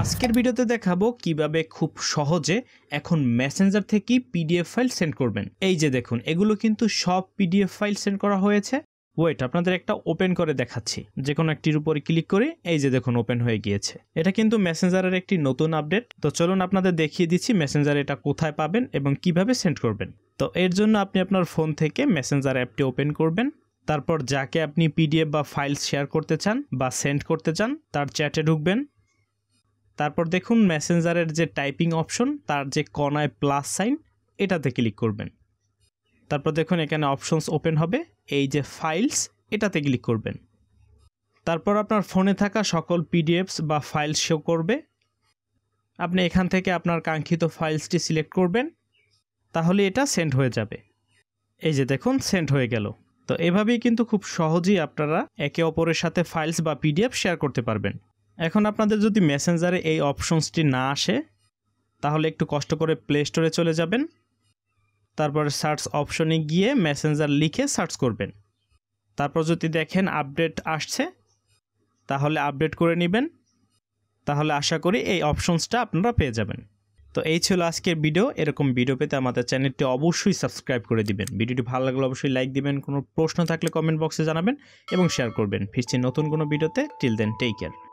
আজকের ভিডিওতে দেখাবো কিভাবে খুব সহজে এখন মেসেঞ্জার থেকে পিডিএফ ফাইল সেন্ড করবেন। এই যে দেখুন, এগুলো কিন্তু সব পিডিএফ ফাইল সেন্ড করা হয়েছে। ওয়েট, আপনাদের একটা ওপেন করে দেখাচ্ছি। যে কোনো একটির উপরে ক্লিক করে এই যে দেখুন ওপেন হয়ে গিয়েছে। এটা কিন্তু মেসেঞ্জারের একটি নতুন আপডেট। তো চলুন আপনাদের দেখিয়ে দিচ্ছি মেসেঞ্জার এটা কোথায় পাবেন এবং কিভাবে সেন্ড করবেন। তো এর জন্য আপনি আপনার ফোন থেকে মেসেঞ্জার অ্যাপটি ওপেন করবেন। তারপর যাকে আপনি পিডিএফ বা ফাইল শেয়ার করতে চান বা সেন্ড করতে চান তার চ্যাটে ঢুকবেন। তারপর দেখুন মেসেঞ্জারের যে টাইপিং অপশন তার যে কোণায় প্লাস সাইন এটাতে ক্লিক করবেন। তারপর দেখুন এখানে অপশনস ওপেন হবে, এই যে ফাইলস এটাতে ক্লিক করবেন। তারপর আপনার ফোনে থাকা সকল পিডিএফস বা ফাইল শো করবে। আপনি এখান থেকে আপনার কাঙ্ক্ষিত ফাইলসটি সিলেক্ট করবেন, তাহলে এটা সেন্ড হয়ে যাবে। এই যে দেখুন সেন্ড হয়ে গেল। তো এভাবেই কিন্তু খুব সহজেই আপনারা একে অপরের সাথে ফাইলস বা পিডিএফ শেয়ার করতে পারবেন। এখন আপনাদের যদি মেসেঞ্জারে এই অপশনসটি না আসে তাহলে একটু কষ্ট করে প্লে স্টোরে চলে যাবেন। তারপর সার্চ অপশনে গিয়ে মেসেঞ্জার লিখে সার্চ করবেন। তারপর যদি দেখেন আপডেট আসছে তাহলে আপডেট করে নেবেন। তাহলে আশা করি এই অপশনসটা আপনারা পেয়ে যাবেন। তো এই ছিল আজকের ভিডিও। এরকম ভিডিও পেতে আমাদের চ্যানেলটি অবশ্যই সাবস্ক্রাইব করে দিবেন। ভিডিওটি ভালো লাগলে অবশ্যই লাইক দিবেন, কোনো প্রশ্ন থাকলে কমেন্ট বক্সে জানাবেন এবং শেয়ার করবেন। ফিরছি নতুন কোনো ভিডিওতে। Till then take care.